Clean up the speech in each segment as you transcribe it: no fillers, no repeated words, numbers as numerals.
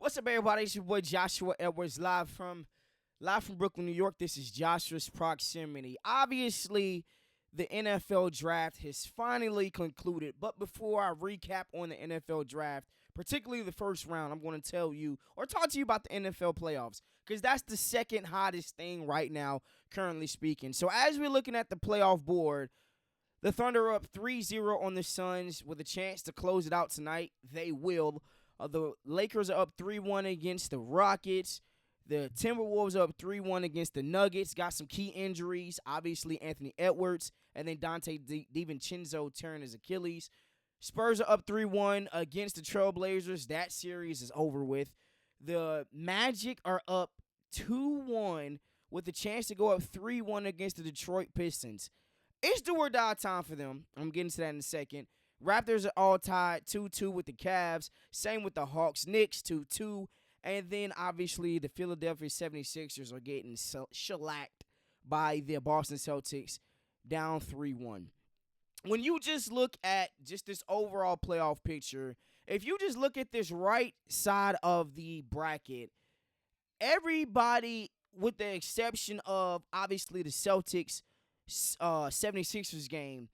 What's up, everybody? It's your boy Joshua Edwards, live from Brooklyn, New York. This is Joshua's Proximity. Obviously, the NFL draft has finally concluded. But before I recap on the NFL draft, particularly the first round, I'm going to tell you or talk to you about the NFL playoffs because that's the second hottest thing right now, currently speaking. So as we're looking at the playoff board, the Thunder are up 3-0 on the Suns with a chance to close it out tonight. They will. The Lakers are up 3-1 against the Rockets. The Timberwolves are up 3-1 against the Nuggets. Got some key injuries. Obviously, Anthony Edwards and then Dante DiVincenzo tearing his Achilles. Spurs are up 3-1 against the Trailblazers. That series is over with. The Magic are up 2-1 with a chance to go up 3-1 against the Detroit Pistons. It's do or die time for them. I'm getting to that in a second. Raptors are all tied 2-2 with the Cavs. Same with the Hawks. Knicks 2-2. And then, obviously, the Philadelphia 76ers are getting shellacked by the Boston Celtics down 3-1. When you just look at just this overall playoff picture, if you just look at this right side of the bracket, everybody, with the exception of, obviously, the Celtics 76ers game,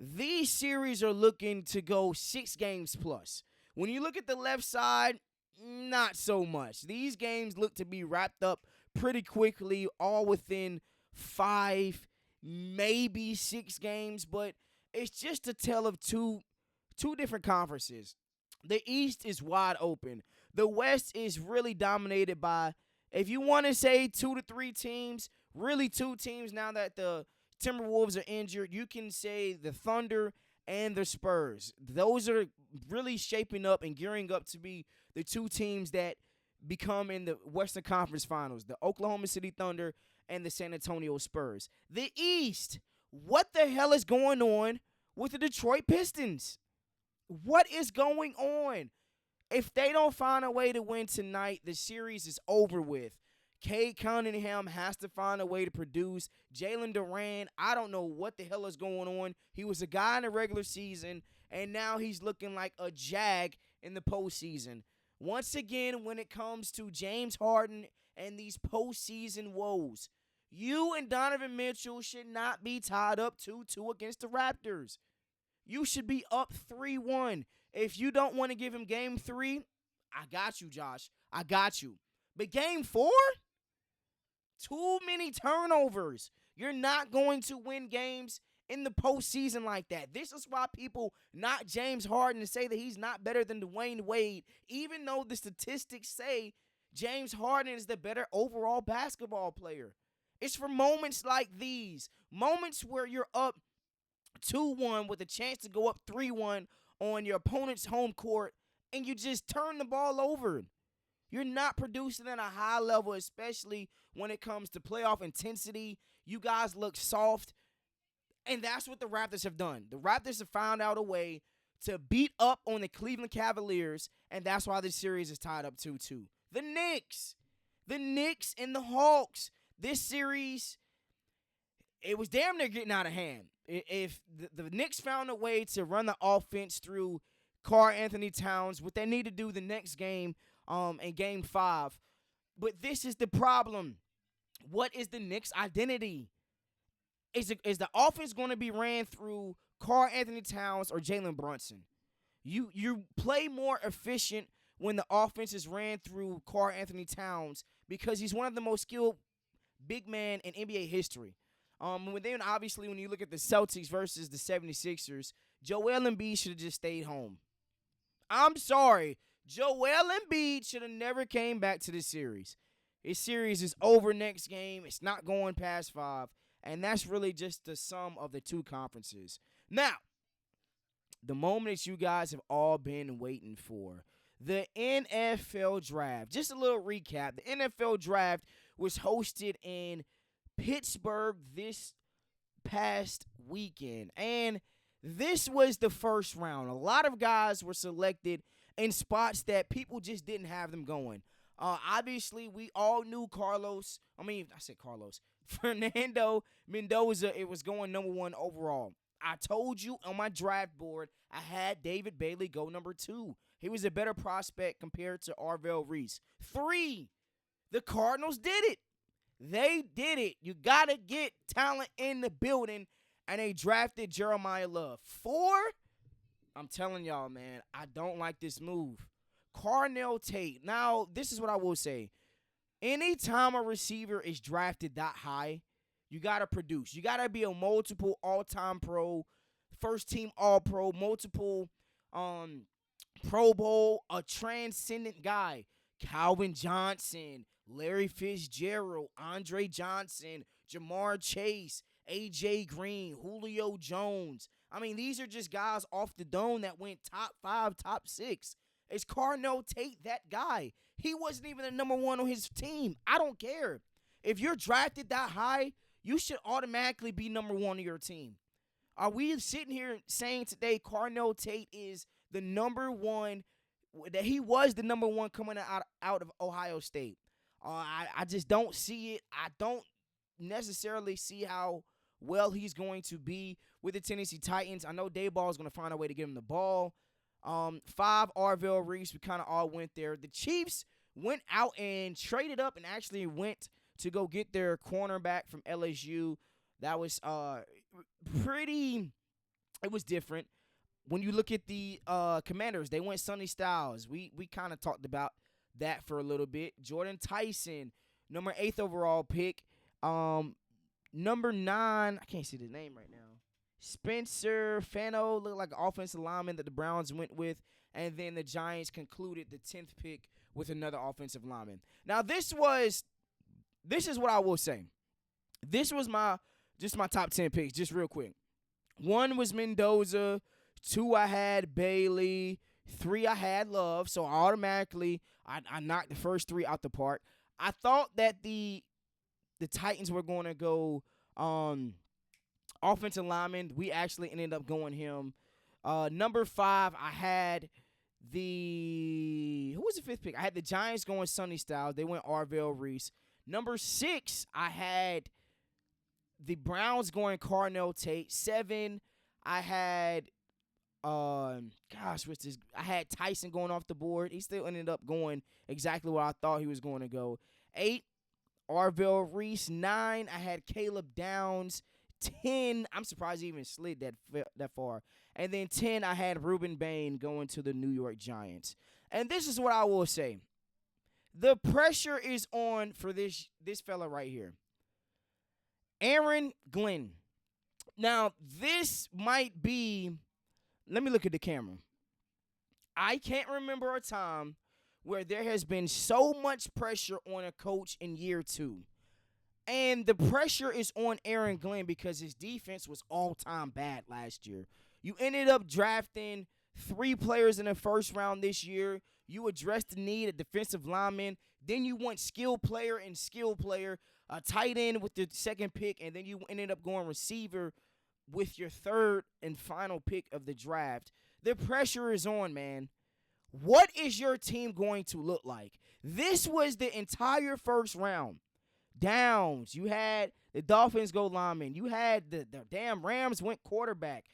these series are looking to go 6 games plus. When you look at the left side, not so much. These games look to be wrapped up pretty quickly, all within 5, maybe 6 games, but it's just a tale of two different conferences. The East is wide open. The West is really dominated by, if you want to say 2 to 3 teams, really 2 teams now that the Timberwolves are injured. You can say the Thunder and the Spurs. Those are really shaping up and gearing up to be the 2 teams that become in the Western Conference Finals, the Oklahoma City Thunder and the San Antonio Spurs. The East, what the hell is going on with the Detroit Pistons? What is going on? If they don't find a way to win tonight, the series is over with. Cade Cunningham has to find a way to produce. Jalen Duran, I don't know what the hell is going on. He was a guy in the regular season, and now he's looking like a jag in the postseason. Once again, when it comes to James Harden and these postseason woes, you and Donovan Mitchell should not be tied up 2-2 against the Raptors. You should be up 3-1. If you don't want to give him game 3, I got you, Josh. I got you. But game 4? Too many turnovers. You're not going to win games in the postseason like that. This is why people knock James Harden and say that he's not better than Dwayne Wade, even though the statistics say James Harden is the better overall basketball player. It's for moments like these, moments where you're up 2-1 with a chance to go up 3-1 on your opponent's home court, and you just turn the ball over. You're not producing at a high level, especially when it comes to playoff intensity. You guys look soft, and that's what the Raptors have done. The Raptors have found out a way to beat up on the Cleveland Cavaliers, and that's why this series is tied up 2-2. The Knicks and the Hawks. This series, it was damn near getting out of hand. If the Knicks found a way to run the offense through Karl-Anthony Towns, what they need to do the next game, in game 5. But this is the problem. What is the Knicks' identity? Is the offense going to be ran through Karl-Anthony Towns or Jalen Brunson? You play more efficient when the offense is ran through Karl-Anthony Towns because he's one of the most skilled big men in NBA history. Then obviously when you look at the Celtics versus the 76ers, Joel Embiid should have just stayed home. I'm sorry. Joel Embiid should have never came back to this series. This series is over next game. It's not going past 5. And that's really just the sum of the 2 conferences. Now, the moment that you guys have all been waiting for, the NFL draft. Just a little recap. The NFL draft was hosted in Pittsburgh this past weekend. And this was the first round. A lot of guys were selected in spots that people just didn't have them going. Obviously, we all knew Fernando Mendoza, it was going number 1 overall. I told you on my draft board, I had David Bailey go number 2. He was a better prospect compared to Arvell Reese. 3, the Cardinals did it. They did it. You got to get talent in the building, and they drafted Jeremiah Love. 4, I'm telling y'all, man, I don't like this move. Carnell Tate. Now, this is what I will say. Anytime a receiver is drafted that high, you got to produce. You got to be a multiple all-time pro, first-team all-pro, multiple Pro Bowl, a transcendent guy. Calvin Johnson, Larry Fitzgerald, Andre Johnson, Jamar Chase, A.J. Green, Julio Jones. I mean, these are just guys off the dome that went top 5, top 6. Is Carnell Tate that guy? He wasn't even the number 1 on his team. I don't care. If you're drafted that high, you should automatically be number 1 on your team. Are we sitting here saying today Carnell Tate is the number 1, that he was the number 1 coming out of Ohio State? I just don't see it. I don't necessarily see how well he's going to be with the Tennessee Titans. I know Daboll is going to find a way to get him the ball. 5, Arvell Reese. We kind of all went there. The Chiefs went out and traded up and actually went to go get their cornerback from LSU. That was pretty – it was different. When you look at the Commanders, they went Sonny Styles. We kind of talked about that for a little bit. Jordan Tyson, number 8th overall pick. Number 9, I can't see the name right now. Spencer Fano looked like an offensive lineman that the Browns went with. And then the Giants concluded the 10th pick with another offensive lineman. Now, this is what I will say. This was my top 10 picks, just real quick. 1 was Mendoza. 2, I had Bailey. 3, I had Love. So automatically, I knocked the first 3 out the park. I thought that the Titans were going to go offensive lineman. We actually ended up going him. Number 5, I had who was the 5th pick? I had the Giants going Sonny Styles. They went Arvell Reese. Number 6, I had the Browns going Carnell Tate. 7, I had I had Tyson going off the board. He still ended up going exactly where I thought he was going to go. 8, Arvell Reese. 9, I had Caleb Downs. 10, I'm surprised he even slid that far. And then 10, I had Ruben Bain going to the New York Giants. And this is what I will say. The pressure is on for this fella right here. Aaron Glenn. Now, this might be, let me look at the camera. I can't remember a time where there has been so much pressure on a coach in year 2. And the pressure is on Aaron Glenn because his defense was all-time bad last year. You ended up drafting 3 players in the first round this year. You addressed the need at defensive lineman. Then you went skill player and skill player, a tight end with the 2nd pick, and then you ended up going receiver with your 3rd and final pick of the draft. The pressure is on, man. What is your team going to look like? This was the entire first round. Downs. You had the Dolphins go lineman. You had the damn Rams went quarterback.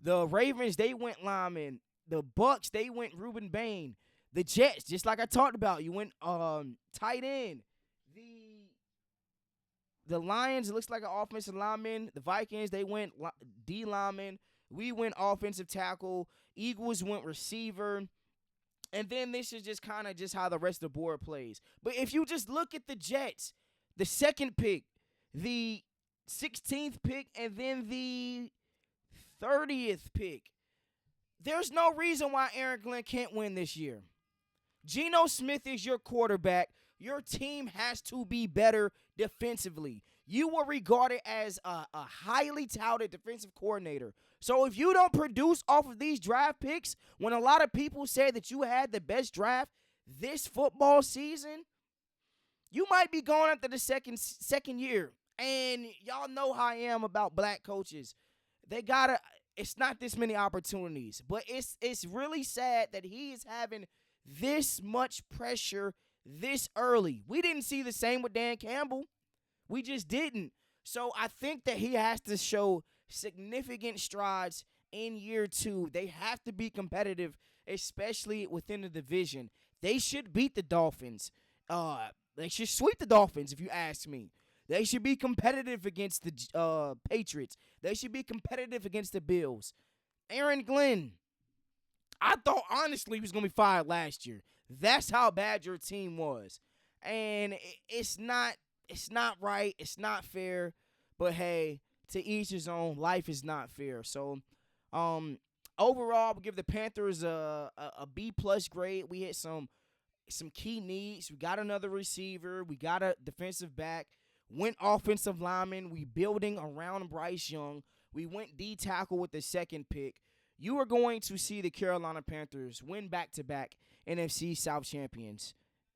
The Ravens, they went lineman. The Bucks, they went Ruben Bain. The Jets, just like I talked about, you went tight end. The Lions, it looks like an offensive lineman. The Vikings, they went D lineman. We went offensive tackle. Eagles went receiver. And then this is just kind of just how the rest of the board plays. But if you just look at the Jets, the 2nd pick, the 16th pick, and then the 30th pick, there's no reason why Aaron Glenn can't win this year. Geno Smith is your quarterback. Your team has to be better defensively. You were regarded as a highly touted defensive coordinator. So if you don't produce off of these draft picks, when a lot of people say that you had the best draft this football season, you might be going after the second year. And y'all know how I am about black coaches. It's not this many opportunities. But it's really sad that he is having this much pressure this early. We didn't see the same with Dan Campbell. We just didn't. So I think that he has to show significant strides in year 2. They have to be competitive especially within the division. They should beat the Dolphins. They should sweep the Dolphins, if you ask me. They should be competitive against the Patriots. They should be competitive against the Bills. Aaron Glenn, I thought honestly he was going to be fired last year. That's how bad your team was. And it's not right. It's not fair. But hey, to each his own. Life is not fair. So, overall, we give the Panthers a B plus grade. We hit some key needs. We got another receiver. We got a defensive back. Went offensive lineman. We building around Bryce Young. We went D tackle with the second pick. You are going to see the Carolina Panthers win back-to-back NFC South champions.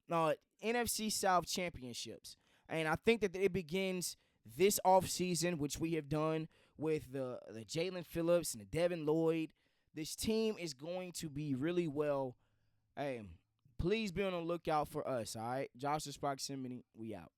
NFC South championships. And I think that it begins this offseason, which we have done with the Jalen Phillips and the Devin Lloyd. This team is going to be really well. Hey, please be on the lookout for us, all right? Josh's Proximity, we out.